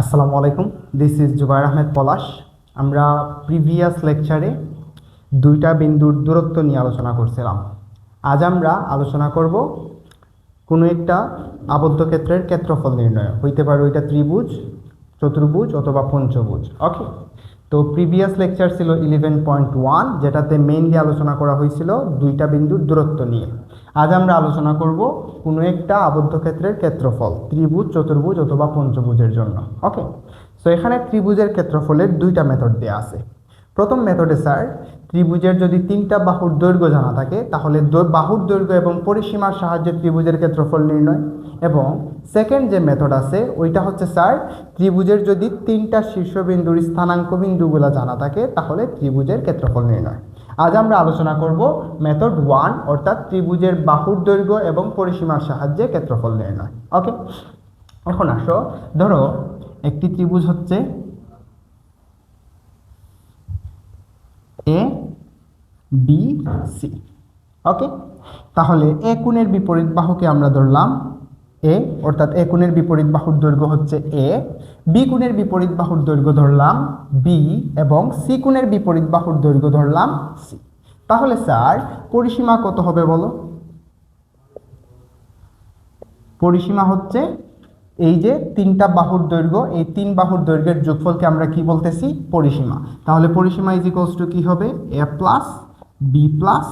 আসসালামু আলাইকুম, this is Zubair Ahmed পলাশ। আমরা প্রিভিয়াস লেকচারে দুইটা বিন্দুর দূরত্ব নিয়ে আলোচনা করছিলাম। আজ আমরা আলোচনা করব কোনো একটা আবদ্ধ ক্ষেত্রের ক্ষেত্রফল নির্ণয়। হইতে পারে ওইটা ত্রিভুজ, চতুর্ভুজ অথবা পঞ্চভুজ। ওকে, তো প্রিভিয়াস লেকচার ছিল 11.1, যেটাতে মেইনলি আলোচনা করা হয়েছিল দুইটা বিন্দুর দূরত্ব নিয়ে। আজ আমরা আলোচনা করব কোনো একটা আবদ্ধ ক্ষেত্রের ক্ষেত্রফল, ত্রিভুজ, চতুর্ভুজ অথবা পঞ্চভুজের জন্য। ওকে, সো এখানে ত্রিভুজের ক্ষেত্রফলের দুইটা মেথড দেওয়া আছে। প্রথম মেথডে স্যার, ত্রিভুজের যদি তিনটা বাহুর দৈর্ঘ্য জানা থাকে তাহলে বাহুর দৈর্ঘ্য এবং পরিসীমার সাহায্যে ত্রিভুজের ক্ষেত্রফল নির্ণয়। এবং সেকেন্ড যে মেথড আছে ওইটা হচ্ছে স্যার, ত্রিভুজের যদি তিনটা শীর্ষবিন্দুর স্থানাঙ্ক বিন্দুগুলো জানা থাকে তাহলে ত্রিভুজের ক্ষেত্রফল নির্ণয়। আজ আমরা আলোচনা করব মেথড 1, অর্থাৎ ত্রিভুজের বাহুর দৈর্ঘ্য এবং পরিসীমার সাহায্যে ক্ষেত্রফল নির্ণয়। ওকে, এখন আসো, ধরো একটি ত্রিভুজ হচ্ছে এ বি সি। ওকে, তাহলে এ কোণের বিপরীত বাহুকে আমরা ধরলাম এ, অর্থাৎ এ কোণের বিপরীত বাহুর দৈর্ঘ্য হচ্ছে এ। বি কোণের বিপরীত বাহুর দৈর্ঘ্য ধরলাম বি, এবং সি কোণের বিপরীত বাহুর দৈর্ঘ্য ধরলাম সি। তাহলে স্যার পরিসীমা কত হবে বলো? পরিসীমা হচ্ছে এই যে তিনটা বাহুর দৈর্ঘ্য, এই তিন বাহুর দৈর্ঘ্যের যোগফলকে আমরা কি বলতেছি? পরিসীমা। তাহলে পরিসীমা ইজ ইকুয়ালস টু কি হবে? A plus B plus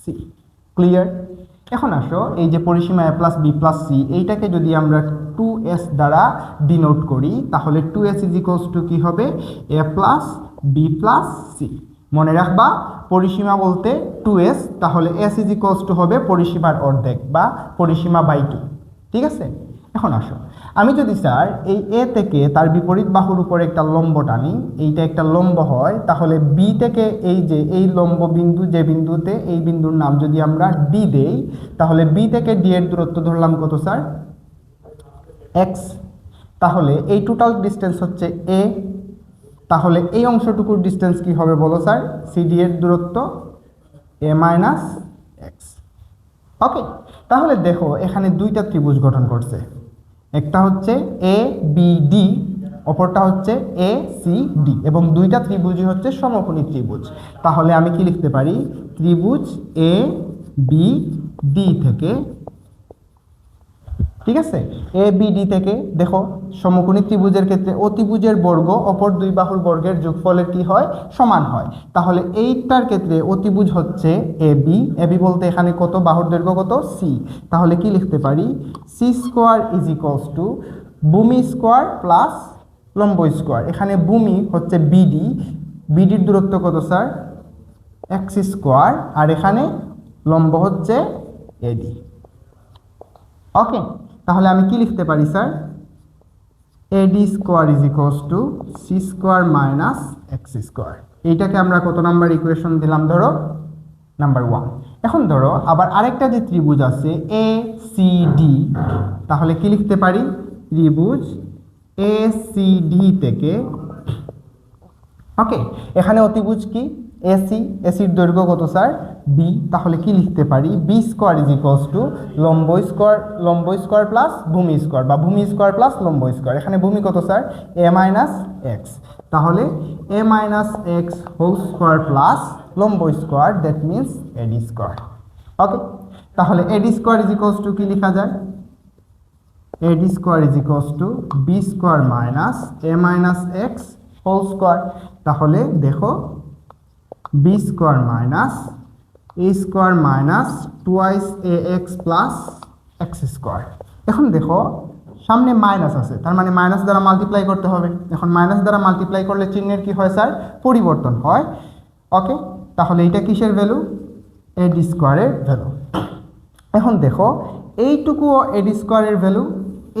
C. Clear? এখন আসো, এই যে পরিসীমা A plus B plus C, এইটাকে যদি আমরা 2s দ্বারা ডিনোট করি তাহলে 2s ইজ ইকুয়ালস টু কি হবে? A plus B plus C. মনে রাখবা, পরিসীমা বলতে 2s, তাহলে s ইজ ইকুয়ালস টু হবে পরিসীমার অর্ধেক বা পরিসীমা বাই 2। ঠিক আছে? এখন আসো, আমি যদি স্যার এই এ থেকে তার বিপরীত বাহুর উপরে একটা লম্ব টানি, এইটা একটা লম্ব হয়, তাহলে বি থেকে এই যে এই লম্ব বিন্দু, যে বিন্দুতে, এই বিন্দুর নাম যদি আমরা ডি দেই, তাহলে বি থেকে ডি এর দূরত্ব ধরলাম কত স্যার? এক্স। তাহলে এই টোটাল ডিস্টেন্স হচ্ছে এ। তাহলে এই অংশটুকুর ডিস্টেন্স কি হবে বলো স্যার? সিডি এর দূরত্ব এ মাইনাস এক্স। ওকে, তাহলে দেখো এখানে দুইটা ত্রিভুজ গঠন করছে, একটা হচ্ছে এ বি ডি, অপরটা হচ্ছে এ সি ডি, এবং দুইটা ত্রিভুজই হচ্ছে সমকোণী ত্রিভুজ। তাহলে আমি কি লিখতে পারি? ত্রিভুজ এ বি ডি থেকে, ঠিক আছে, এ বি ডি থেকে দেখো সমকোণী ত্রিভুজের ক্ষেত্রে অতিভুজের বর্গ অপর দুই বাহুর বর্গের যোগফলের কি হয়? সমান হয়। তাহলে এইটার ক্ষেত্রে অতিভুজ হচ্ছে এ বি বলতে এখানে কত বাহুর দৈর্ঘ্য কত? সি। তাহলে কি লিখতে পারি? C square is equals to ভূমি স্কোয়ার প্লাস লম্ব স্কোয়ার। এখানে ভূমি হচ্ছে বিডি, বিডির দূরত্ব কত স্যার? এক্স স্কোয়ার, আর এখানে লম্ব হচ্ছে এডি। ওকে, তাহলে আমি কি লিখতে পারি sir? AD square is equals to C square minus X square. এইটাকে আমরা কত নাম্বার ইকুয়েশন দিলাম? ধরো নাম্বার 1। এখন ধরো আবার আরেকটা যে ত্রিভুজ আছে এ সি ডি, তাহলে কি লিখতে পারি? ত্রিভুজ এ সি ডি থেকে, ওকে, এখানে অতিভুজ কি? এসি, এসির দৈর্ঘ্য কত স্যার? বি। তাহলে কি লিখতে পারি? B square is equals to লম্ব স্কোয়ার প্লাস ভূমি স্কোয়ার, বা ভূমি স্কোয়ার প্লাস লম্ব স্কোয়ার। এখানে ভূমি কত স্যার? A minus X. তাহলে A minus X whole square plus লম্ব square, that means AD square. Okay, তাহলে AD square is equals to কি লেখা যায়? AD square is equals to B square minus A minus X whole square. তাহলে দেখো B square minus A square minus twice A X plus X square. এখন দেখো সামনে minus আছে, তার মানে মাইনাস দ্বারা মাল্টিপ্লাই করতে হবে। এখন মাইনাস দ্বারা মাল্টিপ্লাই করলে চিহ্নের কি হয় স্যার? পরিবর্তন হয়। ওকে, তাহলে এটা কিসের ভ্যালু? এডি স্কোয়ারের ভ্যালু। এখন দেখো এইটুকুও এডি স্কোয়ারের ভ্যালু,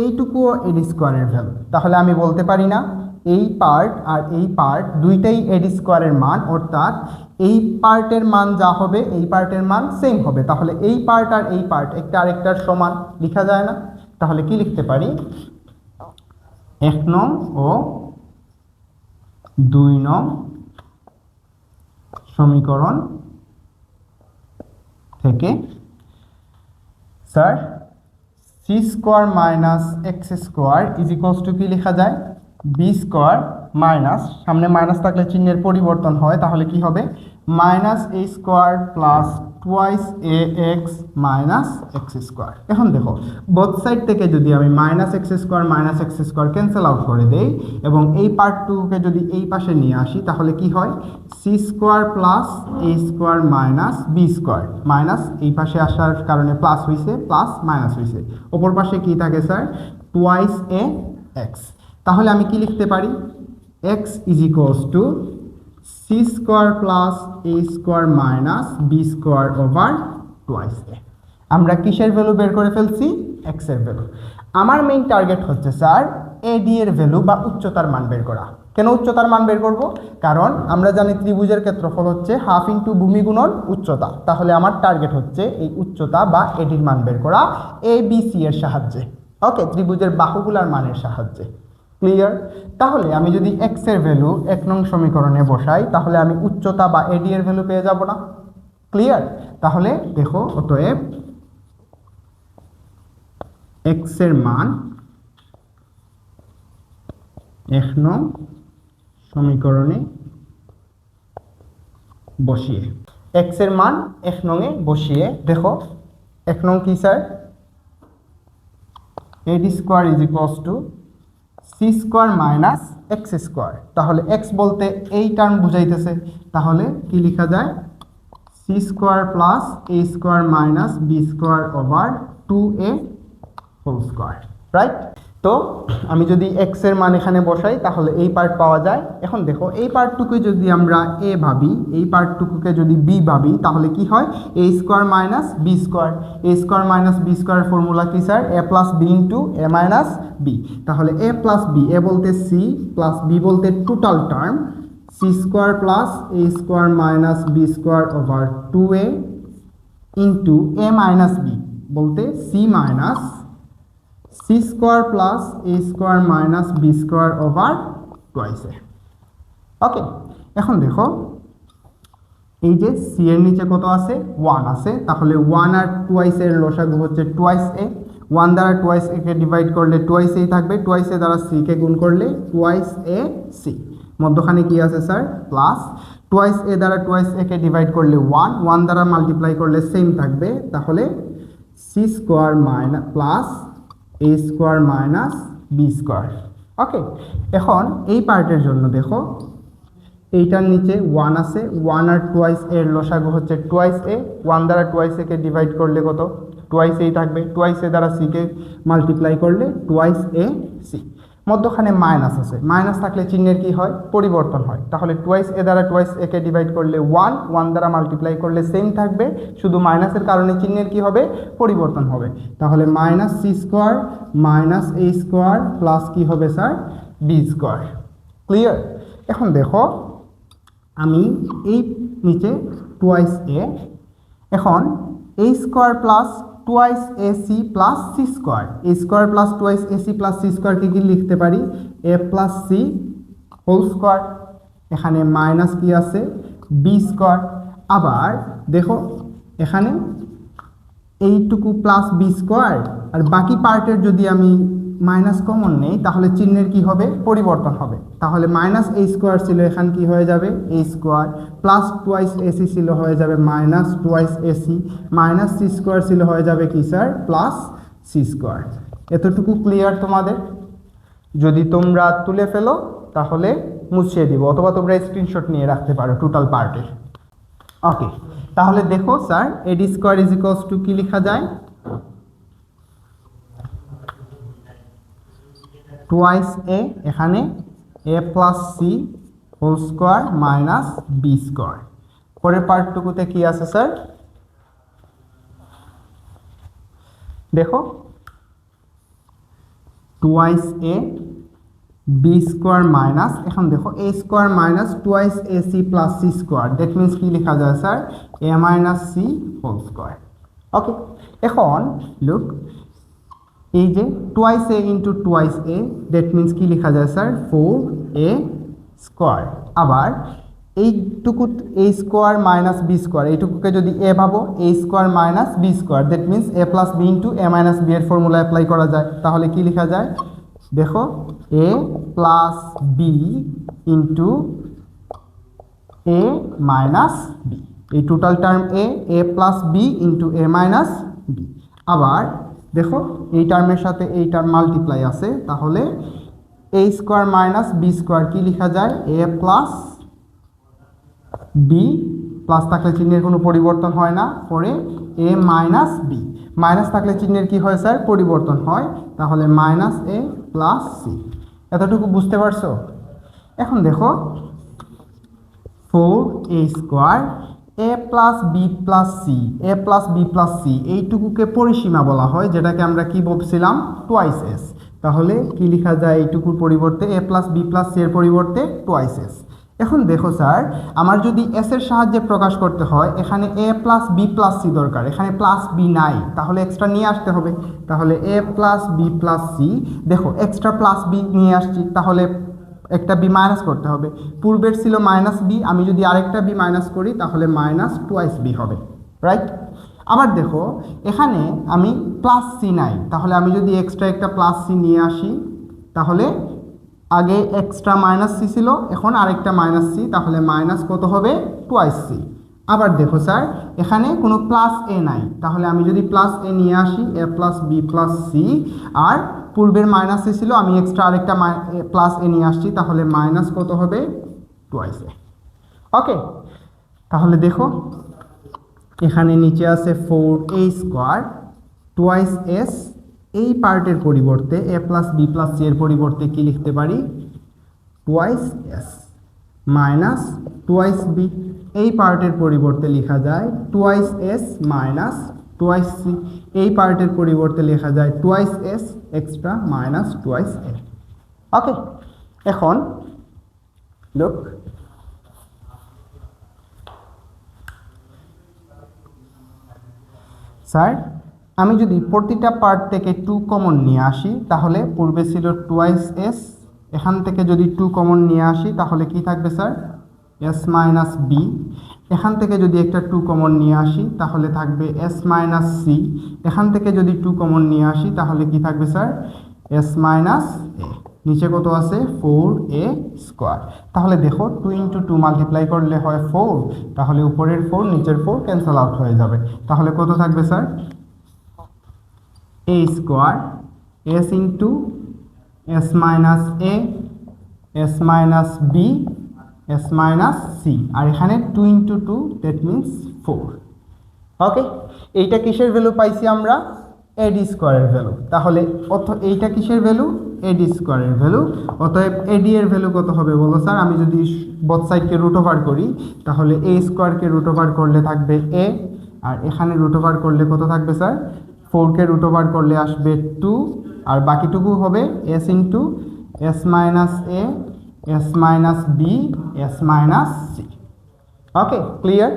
এইটুকুও এডি স্কোয়ারের ভ্যালু। তাহলে আমি বলতে পারি না এই পার্ট আর এই পার্ট দুইটাই এডি স্কোয়ারের মান, অর্থাৎ এই পার্টের মান যা হবে এই পার্টের মান সেম হবে। তাহলে এই পার্ট আর এই পার্ট একটা আরেকটার সমান লেখা যায় না? তাহলে কি লিখতে পারি? 1 নং ও 2 নং সমীকরণ থেকে sir C square minus X square is equals to কি লেখা যায়? বি স্কোয়ার মাইনাস, সামনে মাইনাস থাকলে চিহ্নের পরিবর্তন হয়, তাহলে কি হবে minus A square plus twice A X minus X square. এখন দেখো বোথ সাইড থেকে যদি আমি minus X square cancel out করে দেই এবং এই পার্টটুকুকে যদি এই পাশে নিয়ে আসি, তাহলে কি হয় C square plus A square minus B square, minus এই পাশে আসার কারণে প্লাস হয়েছে, প্লাস মাইনাস হয়েছে, অপর পাশে কি থাকে স্যার টুয়াইস এ এক্স। তাহলে আমি কি লিখতে পারি X is equals to C square plus A square minus B square over twice A. আমরা কিসের ভ্যালু বের করে ফেলছি এক্স এর ভ্যালু। আমার মেইন টার্গেট হচ্ছে স্যার এডি এর ভ্যালু বা উচ্চতার মান বের করা। কেন উচ্চতার মান বের করব? কারণ আমরা জানি ত্রিভুজের ক্ষেত্রফল হচ্ছে হাফ ইন্টু ভূমি গুণন উচ্চতা। তাহলে আমার টার্গেট হচ্ছে এই উচ্চতা বা এডির মান বের করা এ বি সি এর সাহায্যে, ওকে, ত্রিভুজের বাহুগুলার মানের সাহায্যে। ক্লিয়ার? তাহলে আমি যদি এক্স এর ভ্যালু 1 নং সমীকরণে বসাই, তাহলে আমি উচ্চতা বা এডি এর ভ্যালু পেয়ে যাব না? ক্লিয়ার? তাহলে দেখো অতএব এক্স এর মান 1 নং সমীকরণে বসিয়ে, এক্স এর মান 1 নং এ বসিয়ে দেখো 1 নং কি sir AD square is equals to C square minus X square. তাহলে এক্স বলতে এই টার্ম বুঝাইতেছে, তাহলে কি লেখা যায় C square plus A square minus B square over 2a whole square, right? তো আমি যদি এক্স এর মান এখানে বসাই তাহলে এই পার্ট পাওয়া যায়। এখন দেখো এই পার্টটুকু যদি আমরা এ ভাবি, এই পার্টটুকুকে যদি বি ভাবি, তাহলে কি হয় A square minus B square. A square minus B স্কোয়ারের ফর্মুলা কি sir A plus B into A minus B. তাহলে এ প্লাস বি, এ বলতে সি প্লাস বি বলতে total term, C square plus A square minus B square over 2a into A minus B বলতে C minus C square plus A square minus B square over twice A. Okay, এখন দেখো এই যে C এর নিচে কত আছে 1 আছে, তাহলে 1 আর টুয়াইস এর লসাগু হচ্ছে টুয়াইস এ। 1 দ্বারা টুয়াইস এ কে ডিভাইড করলে টুয়াইস এই থাকবে, টুয়াইস এ দ্বারা সি কে গুণ করলে টুয়াইস এ সি। মধ্যখানে কি আছে স্যার প্লাস, টুয়াইস এ দ্বারা টুয়াইস এ কে ডিভাইড করলে 1, 1 দ্বারা মাল্টিপ্লাই করলে সেম থাকবে, তাহলে C square minus plus A square minus B square. Okay, এখন এই পার্টের জন্য দেখো এইটার নিচে 1 আছে, 1 আর টুয়াইস এর লসাগু হচ্ছে টুয়াইস এ। 1 দ্বারা টুয়াইস এ কে ডিভাইড করলে কত টুয়াইস এই থাকবে, টুয়াইস এ দ্বারা সি কে মাল্টিপ্লাই করলে টুয়াইস এ সি। মধ্যখানে মাইনাস আছে, মাইনাস থাকলে চিহ্নের কি হয় পরিবর্তন হয়, তাহলে টুয়াইস এ দ্বারা টুয়াইস এ কে ডিভাইড করলে 1, 1 দ্বারা মাল্টিপ্লাই করলে সেম থাকবে, শুধু মাইনাসের কারণে চিহ্নের কি হবে পরিবর্তন হবে। তাহলে minus C square minus A square plus কি হবে স্যার বি স্কোয়ার। ক্লিয়ার? এখন দেখো আমি এই নিচে টুয়াইস এ, এখন A square plus twice A C plus C square, A square plus twice A C plus C স্কোয়ারকে কি লিখতে পারি A plus C whole square. এখানে মাইনাস কি আছে বি স্কোয়ার। আবার দেখো এখানে এইটুকু প্লাস বি স্কোয়ার, আর বাকি পার্টের যদি আমি মাইনাস কমন নেই তাহলে চিহ্নের কি হবে পরিবর্তন হবে। তাহলে মাইনাস এ স্কোয়ার ছিল, এখানে কি হয়ে যাবে A square, plus twice AC ছিল হয়ে যাবে minus twice AC, minus C square ছিল হয়ে যাবে কি স্যার প্লাস সি স্কোয়ার। এতটুকু ক্লিয়ার তোমাদের? যদি তোমরা তুলে ফেলো তাহলে মুছিয়ে দিব, অথবা তোমরা স্ক্রিনশট নিয়ে রাখতে পারো টোটাল পার্টের। ওকে, তাহলে দেখো sir AD square is equals to কি লেখা যায় টুয়াইস এ, এখানে A plus C whole square minus B square. পরের পার্টটুকুতে কি আছে স্যার দেখো twice A B square minus, এখন দেখো A square minus twice A C plus C square, that means কি লেখা যায় sir A minus C whole square. Okay, এখন লুক এই যে twice A into twice A, that means কি লেখা যায় স্যার 4a স্কোয়ার। আবার এইটুকু A square minus B square, এইটুকুকে যদি এ ভাবো A square minus B square, that means A plus B into A minus B এর ফর্মুলা অ্যাপ্লাই করা যায়, তাহলে কি লেখা যায় দেখো A plus B into A minus B, এই total term A plus B into A minus B. আবার দেখো এই টার্মের সাথে এই টার্ম মাল্টিপ্লাই আছে, তাহলে এ স্কোয়ার মাইনাস বি স্কোয়ার কি লেখা যায়, এ প্লাস বি, প্লাস থাকলে চিহ্নের কোনো পরিবর্তন হয় না, পরে এ মাইনাস বি, মাইনাস থাকলে চিহ্নের কি হয় স্যার, পরিবর্তন হয়, তাহলে মাইনাস এ প্লাস সি। এতটুকু বুঝতে পারছো? এখন দেখো 4a স্কোয়ার এ প্লাস বি প্লাস সি, এ প্লাস বি প্লাস সি এইটুকুকে পরিসীমা বলা হয়, যেটাকে আমরা কি বলছিলাম, টোয়াইস এস। তাহলে কি লেখা যায় এইটুকুর পরিবর্তে, A plus B plus C এর পরিবর্তে টোয়াইস এস। এখন দেখো স্যার, আমার যদি এস এর সাহায্যে প্রকাশ করতে হয়, এখানে A plus B plus C দরকার, এখানে প্লাস বি নাই, তাহলে এক্সট্রা নিয়ে আসতে হবে। তাহলে A plus B plus C, দেখো এক্সট্রা প্লাস বি নিয়ে আসছি, তাহলে একটা বি মাইনাস করতে হবে, পূর্বের ছিল মাইনাস বি, আমি যদি আরেকটা বি মাইনাস করি তাহলে মাইনাস টোয়াইস বি হবে, রাইট? আবার দেখো এখানে আমি প্লাস সি নাই, তাহলে আমি যদি এক্সট্রা একটা প্লাস সি নিয়ে আসি, তাহলে আগে এক্সট্রা মাইনাস সি ছিল, এখন আরেকটা মাইনাস সি, তাহলে মাইনাস কত হবে, টোয়াইস সি। আবার দেখো স্যার এখানে কোনো প্লাস এ নাই, তাহলে আমি যদি প্লাস এ নিয়ে আসি, এ প্লাস বি প্লাস সি, আর পূর্বের মাইনাস সি ছিল, আমি এক্সট্রা আরেকটা প্লাস এ নিয়ে আসছি, তাহলে মাইনাস কত হবে, টোয়াইস এ। ওকে, তাহলে দেখো এখানে নিচে আছে 4a স্কোয়ার টোয়াইস এস, এই পার্টের পরিবর্তে A plus B plus C এর পরিবর্তে কি লিখতে পারি, twice S minus twice B, এই পার্টের পরিবর্তে লেখা যায় twice S minus twice C, এই পার্টের পরিবর্তে লেখা যায় twice S extra minus twice A. Okay, এখন লুক, স্যার আমি যদি প্রতিটা পার্ট থেকে 2 কমন নিয়ে আসি, তাহলে পূর্বে ছিল টোয়াইস এস, এখান থেকে যদি 2 কমন নিয়ে আসি তাহলে কি থাকবে স্যার, এস মাইনাস বি, এখান থেকে যদি একটা 2 কমন নিয়ে আসি তাহলে থাকবে এস মাইনাস সি, এখান থেকে যদি 2 কমন নিয়ে আসি তাহলে কি থাকবে স্যার, এস মাইনাস এ। নিচে কত আছে, 4a স্কোয়ার। তাহলে দেখো 2 ইন্টু 2 মাল্টিপ্লাই করলে হয় 4, তাহলে উপরের 4 নিচের 4 ক্যান্সেল আউট হয়ে যাবে, তাহলে কত থাকবে sir, a square S into S minus A, S minus B, S minus C, আর এখানে 2 ইন্টু 2 দ্যাট মিনস 4। ওকে, এইটা কিসের ভ্যালু পাইছি আমরা, এডি স্কোয়ারের ভ্যালু। তাহলে এইটা কিসের ভ্যালু, এডি স্কোয়ারের ভ্যালু। অতএব এডি এর ভ্যালু কত হবে বলো স্যার, আমি যদি বোথ সাইডকে রুট ওভার করি, তাহলে এ স্কোয়ারকে রুট ওভার করলে থাকবে এ, আর এখানে রুট ওভার করলে কত থাকবে স্যার, 4কে রুট ওভার করলে আসবে 2, আর বাকিটুকু হবে S into S minus A, S minus B, S minus C. Okay, clear?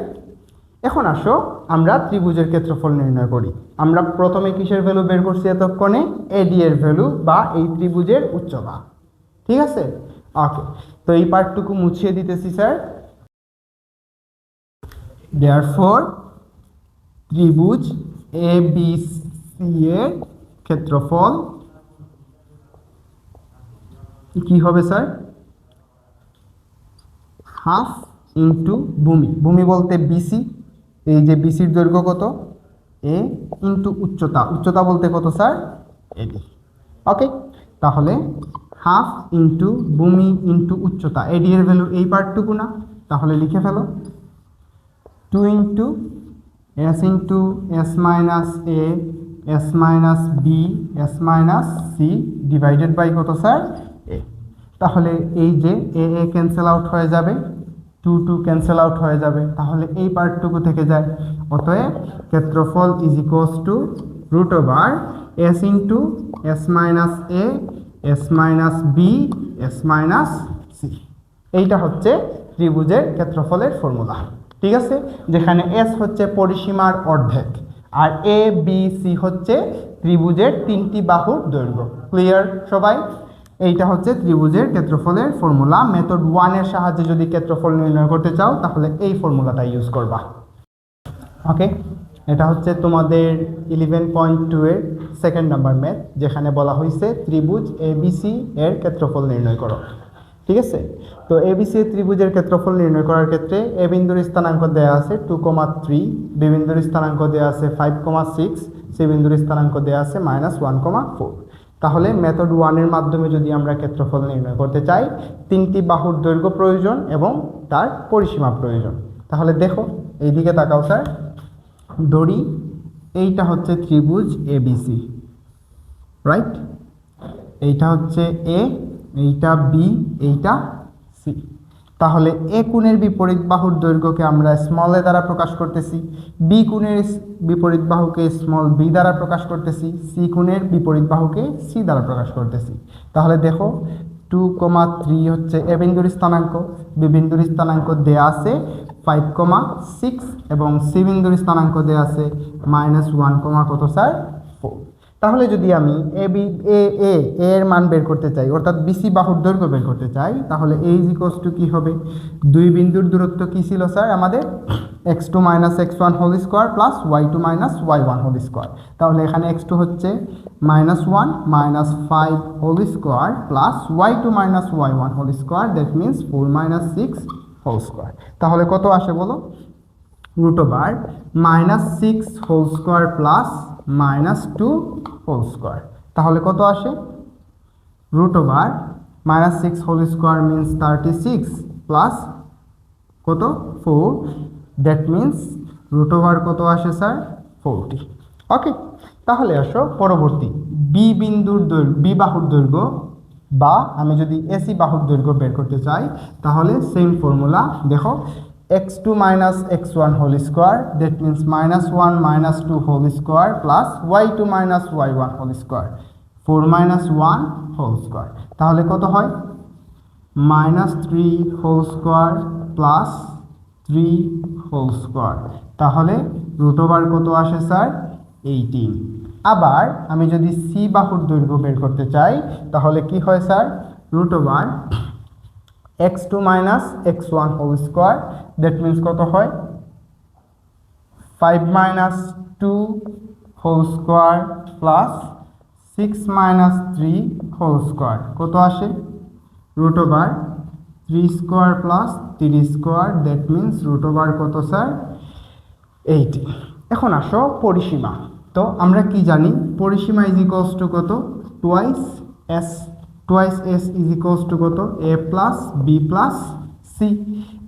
এখন আসো আমরা ত্রিভুজের ক্ষেত্রফল নির্ণয় করি। আমরা প্রথমে কিসের ভ্যালু বের করছি এতক্ষণে, এডি এর ভ্যালু বা এই ত্রিভুজের উচ্চতা, ঠিক আছে? ওকে, তো এই পার্টটুকু মুছিয়ে দিতেছি স্যার। দেয়ারফর ত্রিভুজ এ বি সি এর ক্ষেত্রফল কি হবে স্যার, হাফ ইন্টু ভূমি, ভূমি বলতে বিসি, এই যে বিসির দৈর্ঘ্য কত, এ, ইন্টু উচ্চতা, উচ্চতা বলতে কত স্যার, এডি। ওকে, তাহলে হাফ ইন্টু ভূমি ইন্টু উচ্চতা, এডি এর ভ্যালু এই পার্টটুকু না, তাহলে লিখে ফেলো 2 into S into S minus A, S minus B, S minus C divided by কত স্যার, এ। তাহলে এই যে এ এ ক্যান্সেল আউট হয়ে যাবে, 2 2 ক্যান্সেল আউট হয়ে যাবে, তাহলে এই পার্টটুকু থেকে যায়। অতএব ক্ষেত্রফল is equals to root over S into S minus A, S minus B, S minus C. এইটা হচ্ছে ত্রিভুজের ক্ষেত্রফলের ফর্মুলা, ঠিক আছে? যেখানে এস হচ্ছে পরিসীমার অর্ধেক, আর এ বি সি হচ্ছে ত্রিভুজের 3টি বাহুর দৈর্ঘ্য। ক্লিয়ার সবাই? এইটা হচ্ছে ত্রিভুজের ক্ষেত্রফলের ফর্মুলা। মেথড 1 এর সাহায্যে যদি ক্ষেত্রফল নির্ণয় করতে চাও তাহলে এই ফর্মুলাটা ইউজ করবা। ওকে, এটা হচ্ছে তোমাদের 11.2 এর সেকেন্ড নাম্বার ম্যাথ, যেখানে বলা হয়েছে ত্রিভুজ এবিসি এর ক্ষেত্রফল নির্ণয় করো। ঠিক আছে, তো এবিসি ত্রিভুজের ক্ষেত্রফল নির্ণয় করার ক্ষেত্রে এ বিন্দুর স্থানাঙ্ক দেওয়া আছে 2,3, বি বিন্দুর স্থানাঙ্ক দেওয়া আছে 5,6, সি বিন্দুর স্থানাঙ্ক দেওয়া আছে -1,4। তাহলে মেথড 1 এর মাধ্যমে যদি আমরা ক্ষেত্রফল নির্ণয় করতে চাই, তিনটি বাহুর দৈর্ঘ্য প্রয়োজন এবং তার পরিসীমা প্রয়োজন। তাহলে দেখো এইদিকে তাকাও স্যার, ধরি এইটা হচ্ছে ত্রিভুজ এবিসি, রাইট? এইটা হচ্ছে এ, এইটা বি, এইটা সি। তাহলে এ কোণের বিপরীত বাহুর দৈর্ঘ্যকে আমরা স্মল এ দ্বারা প্রকাশ করতেছি, বি কোণের বিপরীত বাহুকে স্মল বি দ্বারা প্রকাশ করতেছি, সি কোণের বিপরীত বাহুকে সি দ্বারা প্রকাশ করতেছি। তাহলে দেখো 2,3 হচ্ছে এ বিন্দুর স্থানাঙ্ক, বি বিন্দুর স্থানাঙ্ক দেয়া আছে 5,6 এবং সি বিন্দুর স্থানাঙ্ক দেয়া আছে -1, কত স্যার? 4। তাহলে যদি আমি এর মান বের করতে চাই, অর্থাৎ বিসি বাহুর দৈর্ঘ্য বের করতে চাই, তাহলে এ ইজ ইকুয়ালস টু কি হবে? দুই বিন্দুর দূরত্ব কি ছিল স্যার আমাদের? x2 - x1 whole square plus y2 - y1 whole square. তাহলে এখানে x2 হচ্ছে -1 - 5 whole square plus y2 - y1 whole square, that means 4 - 6 whole square. তাহলে কত আসে বলো? √6 whole square plus -2 whole square. তাহলে কত আসে? √6 হোল স্কোয়ার মিনস 36 প্লাস কত? 4, দ্যাট মিনস কত আসে স্যার? 40। ওকে, তাহলে আসো পরবর্তী বি বাহুর দৈর্ঘ্য, বা আমি যদি এসি বাহুর দৈর্ঘ্য বের করতে চাই, তাহলে সেম ফর্মুলা। দেখো x2 - x1 whole square, that means -1 - 2 whole square plus y2 - y1 whole square, 4 - 1 whole square. তাহলে কত হয়? -3 whole square plus 3 whole square. তাহলে কত আসে স্যার? 18। আবার আমি যদি সি বাহুর দৈর্ঘ্য বের করতে চাই, তাহলে কি হয় sir? x2 - x1 whole square, that means কত হয়? 5 - 2 whole square plus 6 - 3 whole square, কত আসে? √3 square plus 3 square, that means কত স্যার? 80। এখন আসো পরিসীমা। তো আমরা কি জানি? পরিসীমা ইজ ইকুয়ালস টু কত? Twice S is equals to কত? A plus B plus C,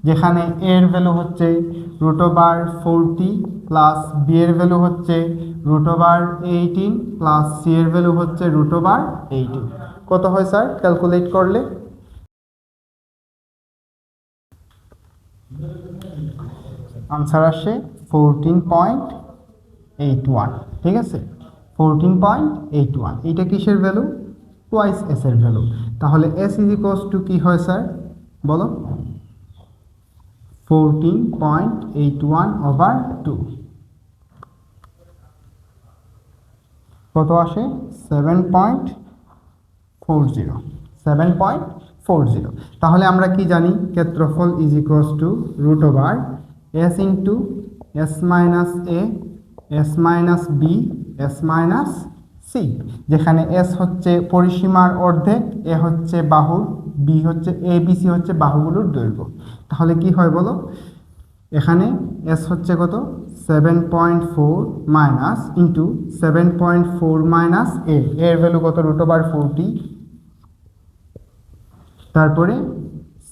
যেখানে এর ভ্যালু হচ্ছে √40 প্লাস বি এর ভ্যালু হচ্ছে √18 প্লাস সি এর ভ্যালু হচ্ছে √18। কত হয় স্যার ক্যালকুলেট করলে? আনসার আসে 14.81। ঠিক আছে, 14.81। এইটা কিসের ভ্যালু? টুয়াইস এস এর ভ্যালু। তাহলে এস ইজ ইকুয়ালস টু কি হয় স্যার বলো? 14.81/2। কত আসে? 7.40। তাহলে আমরা কি জানি? ক্ষেত্রফল is equals to √s into s minus A, s minus B, s minus C, যেখানে s হচ্ছে পরিসীমার অর্ধেক, এ হচ্ছে বাহুর, বি হচ্ছে এ বি সি হচ্ছে বাহুগুলোর দৈর্ঘ্য। তাহলে কি হয় বলো? এখানে s হচ্ছে কত? 7.4 মাইনাস ইন্টু 7.4 মাইনাস এর ভ্যালু কত? √40, তারপরে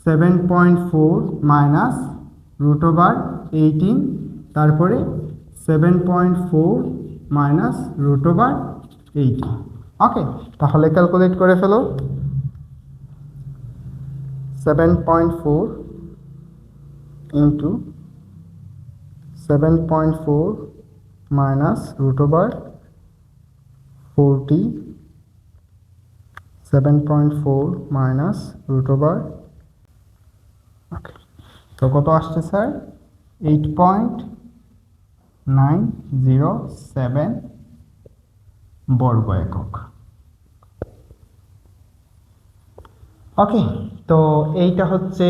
7.4 মাইনাস √18, তারপরে 7.4 মাইনাস √18। ওকে, তাহলে ক্যালকুলেট করে ফেলো। 7.4 ইন্টু 7.4 মাইনাস √40, 7.4 মাইনাস √। ওকে, তো কত আসছে স্যার? 8.907 বর্গ একক। ওকে, তো এইটা হচ্ছে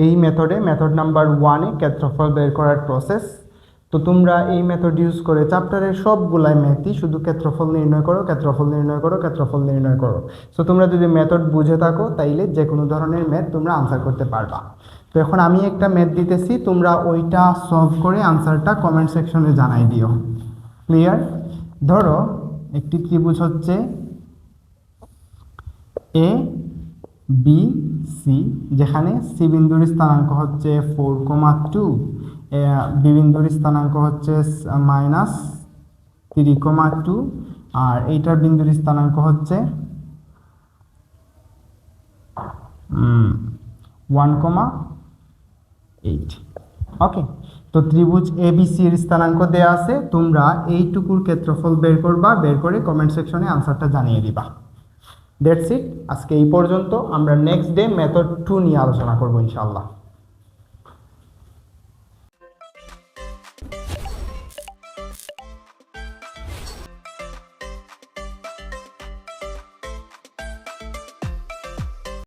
এই মেথড নাম্বার 1-এ ক্ষেত্রফল বের করার প্রসেস। তো তোমরা এই মেথড ইউজ করে চ্যাপ্টারের সবগুলাই ম্যাথই শুধু ক্ষেত্রফল নির্ণয় করো, ক্ষেত্রফল নির্ণয় করো, ক্ষেত্রফল নির্ণয় করো। সো তোমরা যদি মেথড বুঝে থাকো তাইলে যে কোনো ধরনের ম্যাথ তোমরা আনসার করতে পারবা। তো এখন আমি একটা ম্যাথ দিতেছি, তোমরা ওইটা সলভ করে আনসারটা কমেন্ট সেকশনে জানাই দিও। ক্লিয়ার? ধরো একটি ত্রিভুজ হচ্ছে এ বি সি, যেখানে সি বিন্দুর স্থানাঙ্ক হচ্ছে 4,2, বি বিন্দুর স্থানাঙ্ক হচ্ছে -3,2, আর এইটার বিন্দুর স্থানাঙ্ক হচ্ছে 1,8। ওকে, তো ত্রিভুজ ABC এর স্থানাঙ্ক দেয়া আছে, তোমরা এইটুকুর ক্ষেত্রফল বের করবা, বের করে কমেন্ট সেকশনে আনসারটা জানিয়ে দিবা। দ্যাটস ইট, আজকে এই পর্যন্ত। আমরা নেক্সট ডে মেথড 2 নিয়ে আলোচনা করবো ইনশাআল্লাহ।